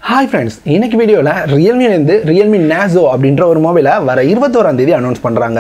Hi friends, இன்னைக்கு வீடியோல Realme இருந்து Realme Narzo அப்படிங்கற ஒரு மொபைலை வர 21 ஆம் தேதி அனௌன்ஸ் பண்றாங்க.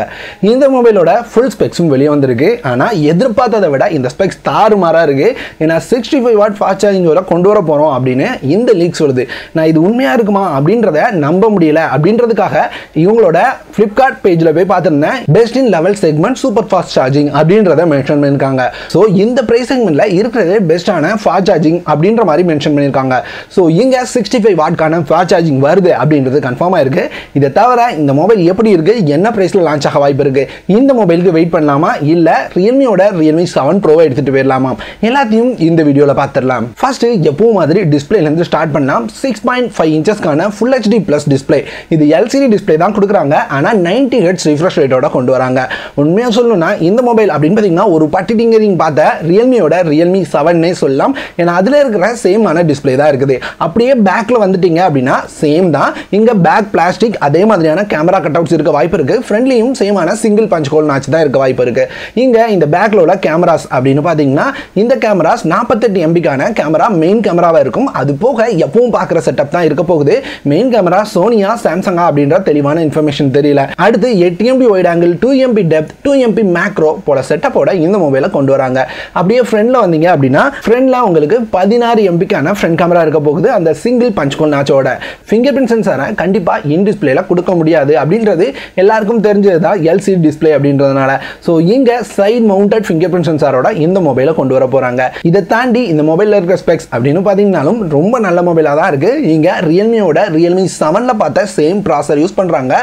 இந்த மொபைலோட full specs வெளிய வந்திருக்கு. ஆனா எதிர்பார்த்ததை விட இந்த specs தாறுமாறா இருக்கு. ஏனா 65 வாட் ஃபாஸ்ட் சார்ஜிங் வர கொண்டு வர போறோம் அப்படினு இந்த லீக்ஸ் வருது. நான் இது உண்மையா இருக்குமா அப்படின்றத நம்ப முடியல அப்படின்றதுக்காக இவங்களோட Flipkart பேஜ்ல போய் பார்த்திருந்தேன். Best in level segment super fast charging அப்படின்றத மென்ஷன் பண்ணிருக்காங்க. சோ இந்த பிரைஸ் செக்மெண்ட்ல இருக்குறதே பெஸ்டான ஃபாஸ்ட் சார்ஜிங் அப்படின்ற மாதிரி மென்ஷன் பண்ணிருக்காங்க. சோ இங்க 65 வாட்கான ஃபாஸ்ட் சார்ஜிங் வருது அப்படின்றது கன்ஃபார்மா இருக்கு. இத தவிர இந்த மொபைல் எப்படி இருக்கு, என்ன பிரைஸ்ல லான்ச் ஆக வாய்ப்பு இருக்கு, இந்த மொபைலுக்கு வெயிட் பண்ணலாமா இல்ல Realmeயோட Realme 7 Pro எடுத்துட்டு போயிடலாமா, எல்லாத்தையும் இந்த வீடியோல பார்த்திடலாம். ஃபர்ஸ்ட் எப்பவும் மாதிரி டிஸ்ப்ளேல இருந்து ஸ்டார்ட் பண்ணலாம். 6.5 இன்ச்சஸ்கான Full HD Plus டிஸ்ப்ளே. இது LCD டிஸ்ப்ளே தான் கொடுக்குறாங்க. ஆனா 90 Hz refresh ரேட்டோட கொண்டு வராங்க. உண்மையா சொல்லணும்னா இந்த மொபைல் அப்படின்னு பாத்தீங்கன்னா ஒரு பட்டிடிங்கரிங் பார்த்த Realmeயோட Realme 7 னே சொல்லலாம். ஏன்னா அதுல இருக்கிற சேமான டிஸ்ப்ளே தான் இருக்குது. அப்படியே பேக்ல வந்துட்டீங்க அப்படினா சேம் தான். இங்க பேக் பிளாஸ்டிக் அதே மாதிரியான கேமரா கட்அவுட்ஸ் இருக்க வாய்ப்பு இருக்கு. ஃப்ரண்ட்லியும் சேமான சிங்கிள் பஞ்ச் ஹோல் நாட்ச் தான் இருக்க வாய்ப்பு இருக்கு. இங்க இந்த பேக்ல உள்ள கேமராஸ் அப்படினு பாத்தீங்கன்னா இந்த கேமராஸ் 48 MB கான கேமரா மெயின் கேமராவா இருக்கும். அது போக எப்பவும் பார்க்குற செட்டப் தான் இருக்க போகுது. மெயின் கேமரா சோனியா சாம்சங்கா அப்படின்ற தெளிவான இன்ஃபர்மேஷன் தெரியல. அடுத்து 8 MB wide angle, 2 MB depth, 2 MB macro போல செட்டப்போட இந்த மொபைலை கொண்டு வராங்க. அப்படியே ஃப்ரண்ட்ல வந்தீங்க அப்படின்னா ஃப்ரண்ட்ல உங்களுக்கு 16 MB கான ஃப்ரண்ட் கேமரா இருக்க போகுது. அந்த சிங்கிள் பஞ்ச் ஹோல் நாட்சோட ஃபிங்கர் பிரிண்ட் சென்சாரை கண்டிப்பா இன் டிஸ்ப்ளேல கொடுக்க முடியாது அப்படின்றது எல்லாருக்கும் தெரிஞ்சதுதான் LCD டிஸ்ப்ளே அப்படின்றதுனால. சோ இங்க சைடு மவுண்டட் ஃபிங்கர் பிரிண்ட் சென்சாரோட இந்த மொபைலை கொண்டு வர போறாங்க. இதை தாண்டி இந்த மொபைல்ல இருக்க ஸ்பெக்ஸ் அப்படின்னு பாத்தீங்கன்னாலும் ரொம்ப நல்ல மொபைலா தான் இருக்கு. இங்க Realmeயோட Realme 7ல பார்த்த சேம் ப்ராசஸர் யூஸ் பண்றாங்க.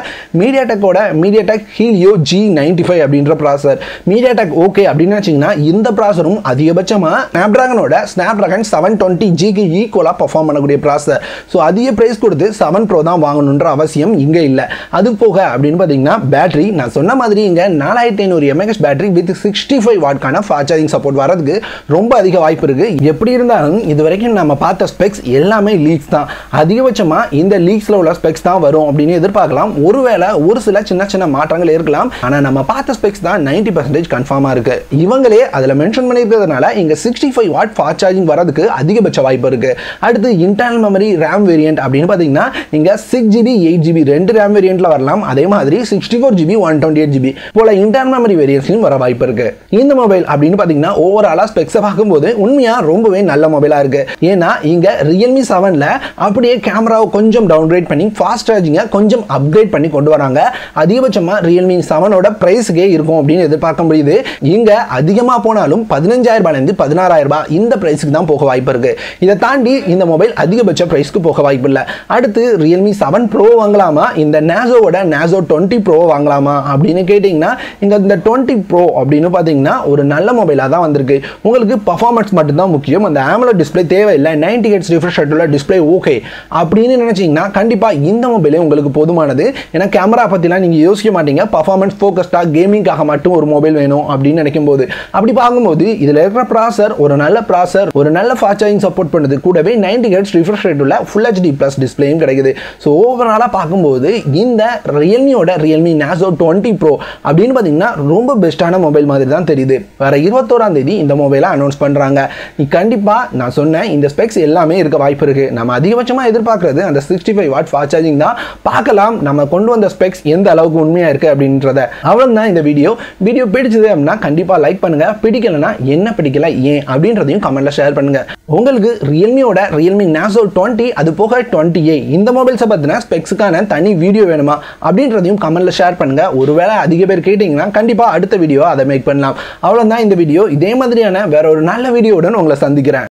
MediaTek Helio G95 அப்படின்ற ப்ராசஸர். MediaTek ஓகே அப்படின்னு வச்சீங்கன்னா இந்த ப்ராசஸரும் அதிகபட்சமா Snapdragon 720G க்கு ஈக்குவலா பெர்ஃபார்ம் பண்ணக்கூடிய ப்ராசஸர். சோ அதிக பிரைஸ் கொடுத்து 7 Pro தான் வாங்கணும்ன்ற அவசியம் இங்க இல்ல. அது போக அப்படின்னு பாத்தீங்கன்னா பேட்டரி நான் சொன்ன மாதிரி இங்க 4500 mAh பேட்டரி வித் 65 வாட்கான ஃபாஸ்ட் சார்ஜிங் சப்போர்ட் வரதுக்கு ரொம்ப அதிக வாய்ப்பு இருக்கு. எப்படி இருந்தாலும் இதுவரைக்கும் நம்ம பார்த்த ஸ்பெக்ஸ் எல்லாமே லீக்ஸ் தான். அதிகபட்சமா இந்த லீக்ஸ்ல உள்ள ஸ்பெக்ஸ் தான் வரும் அப்படின்னு எதிர்பார்க்கலாம். ஒருவேளை ஒரு சில சின்ன மாற்றங்கள் இருக்கலாம். ஆனா நம்ம பார்த்த ஸ்பெக்ஸ் தான் 90% கன்ஃபார்மா இருக்கு. இவங்களே அதுல மென்ஷன் பண்ணிருக்கிறதுனால இங்க 65 வாட் ஃபாஸ்ட் சார்ஜிங் வரதுக்கு அதிகபட்ச வாய்ப்பு இருக்கு. அடுத்து இன்டர்னல் மெமரி RAM வேரியன்ட் அப்படின்னு பாத்தீங்கன்னா இங்க 6GB 8GB ரெண்டு RAM வேரியன்ட்ல வரலாம். அதே மாதிரி 64GB 128GB போல இன்டர்னல் மெமரி வேரியன்ட்லயும் வர வாய்ப்பு இருக்கு. இந்த மொபைல் அப்படின்னு பாத்தீங்கன்னா ஓவராலா ஸ்பெக்ஸ் பார்க்கும்போது உண்மையா ரொம்பவே நல்ல மொபைலா இருக்கு. ஏன்னா இங்க Realme 7ல அப்படியே கேமராவை கொஞ்சம் டவுன்கிரேட் பண்ணி ஃபாஸ்ட் சார்ஜிங்கை கொஞ்சம் அப்கிரேட் பண்ணி கொண்டு வராங்க. அதிகபட்சமா Realme 7ஓட பிரைஸ்க்கே இருக்கும் அப்படின்னு எதிர்பார்க்க முடியுது. இங்க அதிகமா போனாலும் 15000 ரூபாயில இருந்து 16000 ரூபாய் இந்த பிரைஸ்க்கு தான் போக வாய்ப்பு இருக்கு. இதை தாண்டி இந்த மொபைல் அதிகபட்ச பிரைஸ்க்கு போக வாய்ப்பு இல்ல. அடுத்து Realme 7 Pro வாங்கலாமா இந்த Narzoவோட Narzo 20 Pro வாங்கலாமா அப்படின்னு கேட்டீங்கன்னா இந்த 20 Pro அப்படின்னு பாத்தீங்கன்னா ஒரு நல்ல மொபைலா தான் வந்திருக்கு. உங்களுக்கு பெர்ஃபார்மன்ஸ் மட்டும் தான் முக்கியம். அந்த AMOLED டிஸ்ப்ளே தேவையில்லை, 90 Hz refresh rate உள்ள டிஸ்ப்ளே ஓகே அப்படின்னு நினைச்சீங்கன்னா கண்டிப்பா இந்த மொபைலே உங்களுக்கு போதுமானது. ஏன்னா கேமரா பத்திலாம் நீங்க யோசிக்க மாட்டீங்க. பெர்ஃபார்மன்ஸ் ஃபோக்கஸ்டா கேமிங்காக மட்டும் ஒரு மொபைல் வேணும் அப்படின்னு நினைக்கும் போது அப்படி பார்க்கும்போது இதுல இருக்கிற ப்ராசஸர் ஒரு நல்ல ஃபாஸ்ட் சார்ஜிங் சப்போர்ட் பண்ணுது. கூடவே 90 Hz refresh rate உள்ள Full HD Plus டிஸ்ப்ளேயும் கிடைக்குது. சோ ஓவராலா பார்க்கும்போது இந்த Realmeயோட Realme Narzo 20 Pro அப்படின்னு பாத்தீங்கன்னா ரொம்ப பெஸ்டான மொபைல் மாதிரி தான் தெரியுது. வர 21 ஆம் தேதி இந்த மொபைலை அனௌன்ஸ் பண்றாங்க. கண்டிப்பா நான் சொன்ன இந்த ஸ்பெக்ஸ் எல்லாமே இருக்க வாய்ப்பு இருக்கு. நம்ம அதிகபட்சமா எதிர்பார்க்கிறது அந்த 65 வாட் ஃபாஸ்ட் சார்ஜிங் தான். பார்க்கலாம் நம்ம கொண்டு வந்த ஸ்பெக்ஸ் எந்த அளவுக்கு உண்மையா இருக்கு அப்படின்றத. அவ்வளவுதான் இந்த வீடியோ பிடிச்சது அப்படின்னா கண்டிப்பா லைக் பண்ணுங்க. பிடிக்கலனா என்ன பிடிக்கல ஏன் அப்படின்றதையும் கமெண்ட்ல ஷேர் பண்ணுங்க. உங்களுக்கு Realmeயோட Realme Narzo 20 அது போக 20A இந்த மொபைல்ஸை பத்தின ஸ்பெக்ஸுக்கான தனி வீடியோ வேணுமா அப்படின்றதையும் கமெண்ட்ல ஷேர் பண்ணுங்க. ஒருவேளை அதிக பேர் கேட்டீங்கன்னா கண்டிப்பா அடுத்த வீடியோ அதை மேக் பண்ணலாம். அவ்வளவுதான் இந்த வீடியோ. இதே மாதிரியான வேற ஒரு நல்ல வீடியோவுடன் உங்களை சந்திக்கிறேன்.